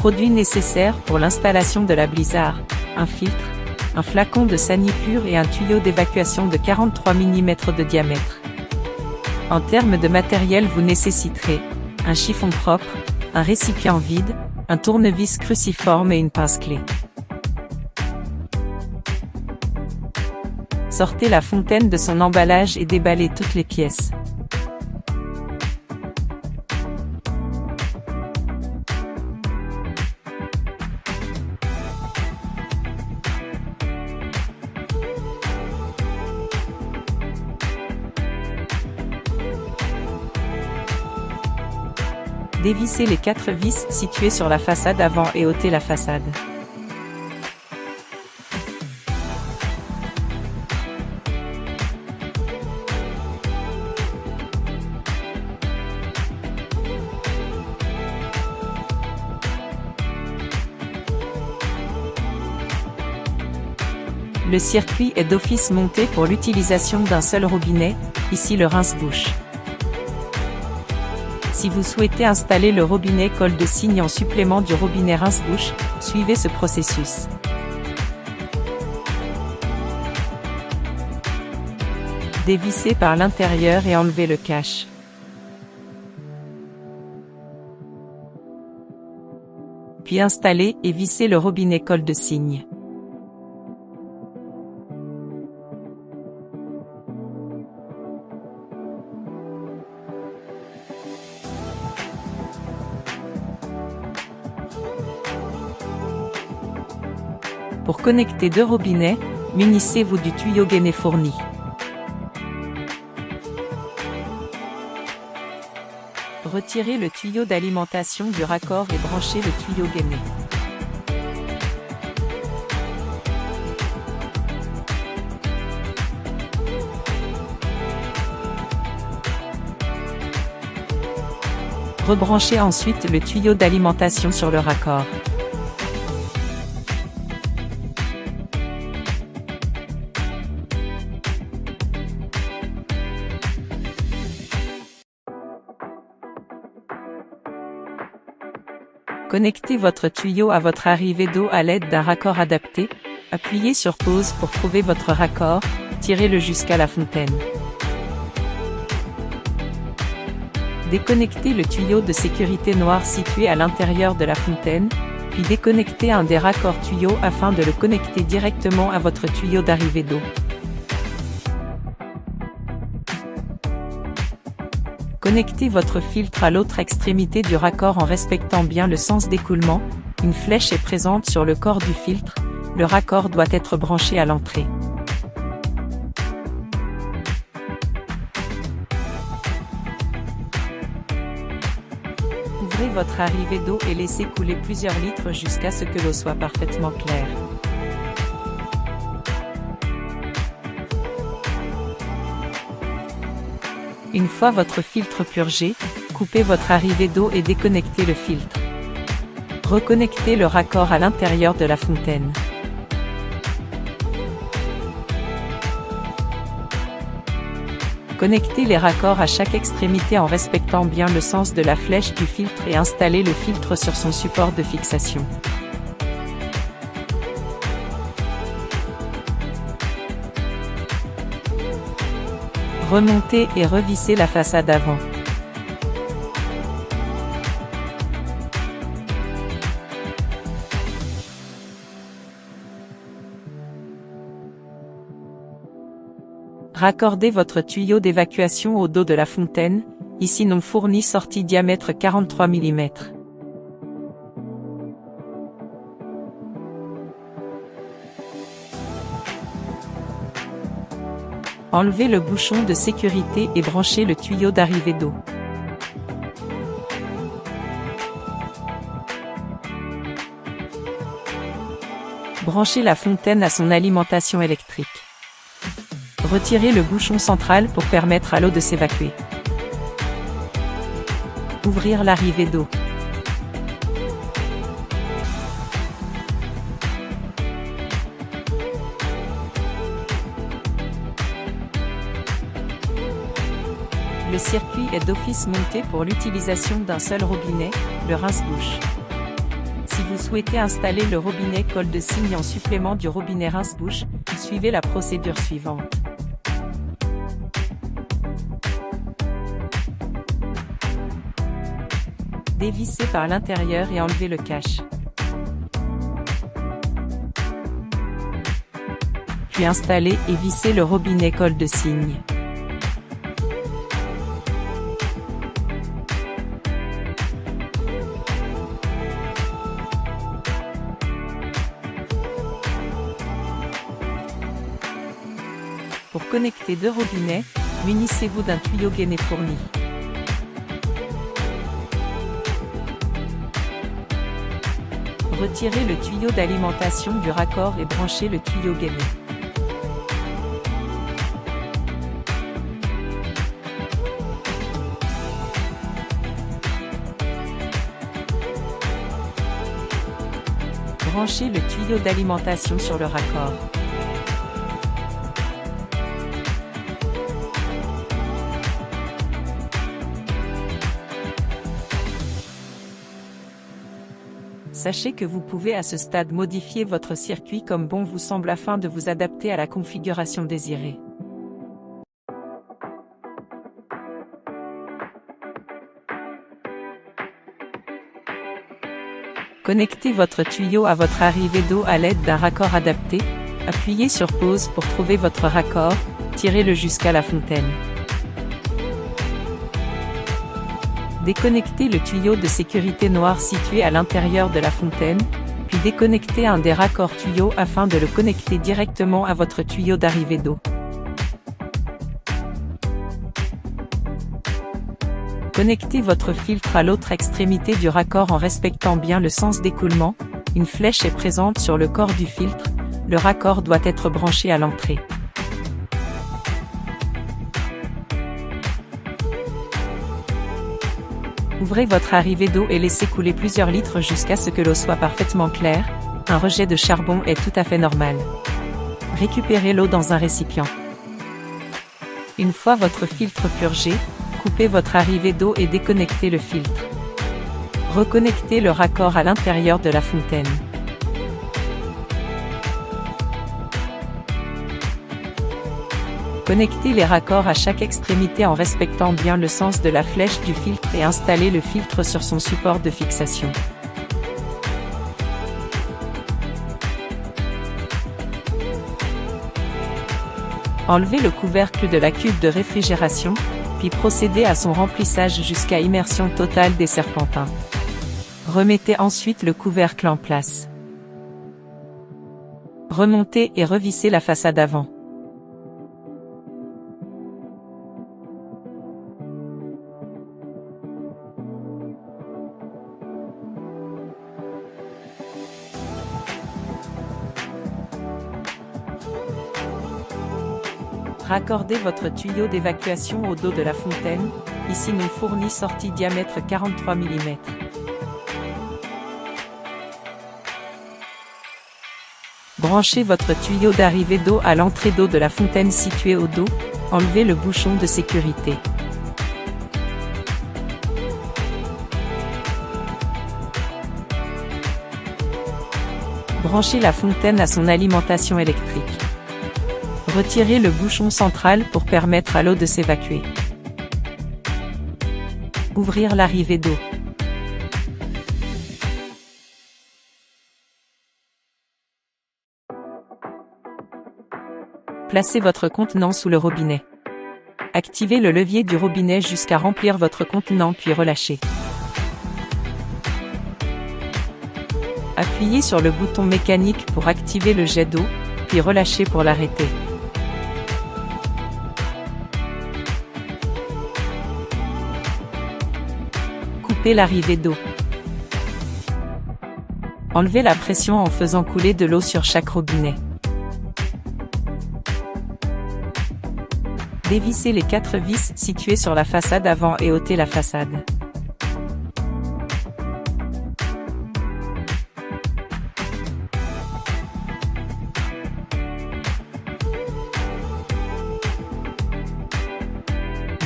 Produits nécessaires pour l'installation de la Blizzard: un filtre, un flacon de Sanipure et un tuyau d'évacuation de 43 mm de diamètre. En termes de matériel, vous nécessiterez un chiffon propre, un récipient vide, un tournevis cruciforme et une pince-clé. Sortez la fontaine de son emballage et déballez toutes les pièces. Dévissez les 4 vis situées sur la façade avant et ôtez la façade. Le circuit est d'office monté pour l'utilisation d'un seul robinet, ici le rince-bouche. Si vous souhaitez installer le robinet colle de cygne en supplément du robinet rince-bouche, suivez ce processus. Dévissez par l'intérieur et enlevez le cache. Puis installez et vissez le robinet colle de cygne. Pour connecter 2 robinets, munissez-vous du tuyau gainé fourni. Retirez le tuyau d'alimentation du raccord et branchez le tuyau gainé. Rebranchez ensuite le tuyau d'alimentation sur le raccord. Connectez votre tuyau à votre arrivée d'eau à l'aide d'un raccord adapté, appuyez sur pause pour trouver votre raccord, tirez-le jusqu'à la fontaine. Déconnectez le tuyau de sécurité noir situé à l'intérieur de la fontaine, puis déconnectez un des raccords tuyaux afin de le connecter directement à votre tuyau d'arrivée d'eau. Connectez votre filtre à l'autre extrémité du raccord en respectant bien le sens d'écoulement. Une flèche est présente sur le corps du filtre, le raccord doit être branché à l'entrée. Ouvrez votre arrivée d'eau et laissez couler plusieurs litres jusqu'à ce que l'eau soit parfaitement claire. Une fois votre filtre purgé, coupez votre arrivée d'eau et déconnectez le filtre. Reconnectez le raccord à l'intérieur de la fontaine. Connectez les raccords à chaque extrémité en respectant bien le sens de la flèche du filtre et installez le filtre sur son support de fixation. Remontez et revissez la façade avant. Raccordez votre tuyau d'évacuation au dos de la fontaine, ici non fourni, sortie diamètre 43 mm. Enlevez le bouchon de sécurité et branchez le tuyau d'arrivée d'eau. Branchez la fontaine à son alimentation électrique. Retirez le bouchon central pour permettre à l'eau de s'évacuer. Ouvrir l'arrivée d'eau. Le circuit est d'office monté pour l'utilisation d'un seul robinet, le rince-bouche. Si souhaitez installer le robinet colle de cygne en supplément du robinet rince-bouche, suivez la procédure suivante. Dévissez par l'intérieur et enlevez le cache. Puis installez et vissez le robinet colle de cygne. Pour connecter deux robinets, munissez-vous d'un tuyau gainé fourni. Retirez le tuyau d'alimentation du raccord et branchez le tuyau gainé. Branchez le tuyau d'alimentation sur le raccord. Sachez que vous pouvez à ce stade modifier votre circuit comme bon vous semble afin de vous adapter à la configuration désirée. Connectez votre tuyau à votre arrivée d'eau à l'aide d'un raccord adapté, appuyez sur pause pour trouver votre raccord, tirez-le jusqu'à la fontaine. Déconnectez le tuyau de sécurité noir situé à l'intérieur de la fontaine, puis déconnectez un des raccords tuyaux afin de le connecter directement à votre tuyau d'arrivée d'eau. Connectez votre filtre à l'autre extrémité du raccord en respectant bien le sens d'écoulement, une flèche est présente sur le corps du filtre, le raccord doit être branché à l'entrée. Ouvrez votre arrivée d'eau et laissez couler plusieurs litres jusqu'à ce que l'eau soit parfaitement claire, un rejet de charbon est tout à fait normal. Récupérez l'eau dans un récipient. Une fois votre filtre purgé, coupez votre arrivée d'eau et déconnectez le filtre. Reconnectez le raccord à l'intérieur de la fontaine. Connectez les raccords à chaque extrémité en respectant bien le sens de la flèche du filtre et installez le filtre sur son support de fixation. Enlevez le couvercle de la cuve de réfrigération, puis procédez à son remplissage jusqu'à immersion totale des serpentins. Remettez ensuite le couvercle en place. Remontez et revissez la façade avant. Raccordez votre tuyau d'évacuation au dos de la fontaine, ici nous fournit sortie diamètre 43 mm. Branchez votre tuyau d'arrivée d'eau à l'entrée d'eau de la fontaine située au dos, enlevez le bouchon de sécurité. Branchez la fontaine à son alimentation électrique. Retirez le bouchon central pour permettre à l'eau de s'évacuer. Ouvrir l'arrivée d'eau. Placez votre contenant sous le robinet. Activez le levier du robinet jusqu'à remplir votre contenant puis relâchez. Appuyez sur le bouton mécanique pour activer le jet d'eau, puis relâchez pour l'arrêter. Coupez l'arrivée d'eau. Enlevez la pression en faisant couler de l'eau sur chaque robinet. Dévissez les 4 vis situées sur la façade avant et ôtez la façade.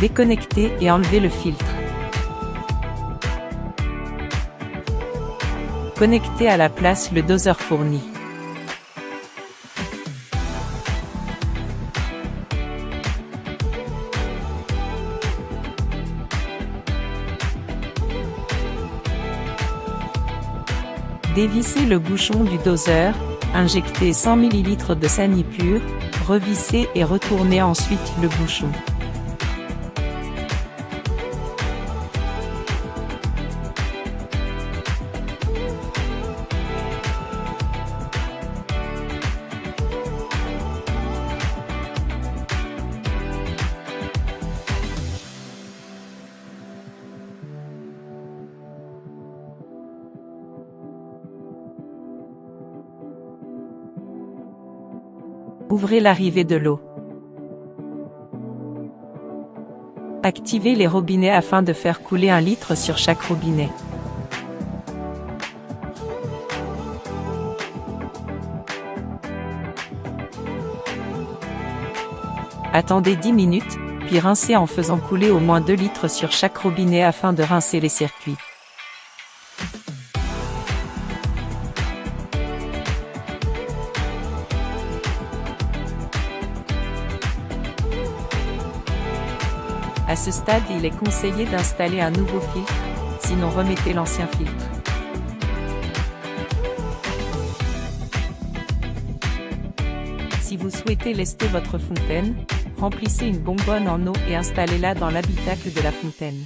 Déconnectez et enlevez le filtre. Connectez à la place le doseur fourni. Dévissez le bouchon du doseur, injectez 100 ml de Sanipure, revissez et retournez ensuite le bouchon. Ouvrez l'arrivée de l'eau. Activez les robinets afin de faire couler 1 litre sur chaque robinet. Attendez 10 minutes, puis rincez en faisant couler au moins 2 litres sur chaque robinet afin de rincer les circuits. À ce stade, il est conseillé d'installer un nouveau filtre, sinon remettez l'ancien filtre. Si vous souhaitez lester votre fontaine, remplissez une bonbonne en eau et installez-la dans l'habitacle de la fontaine.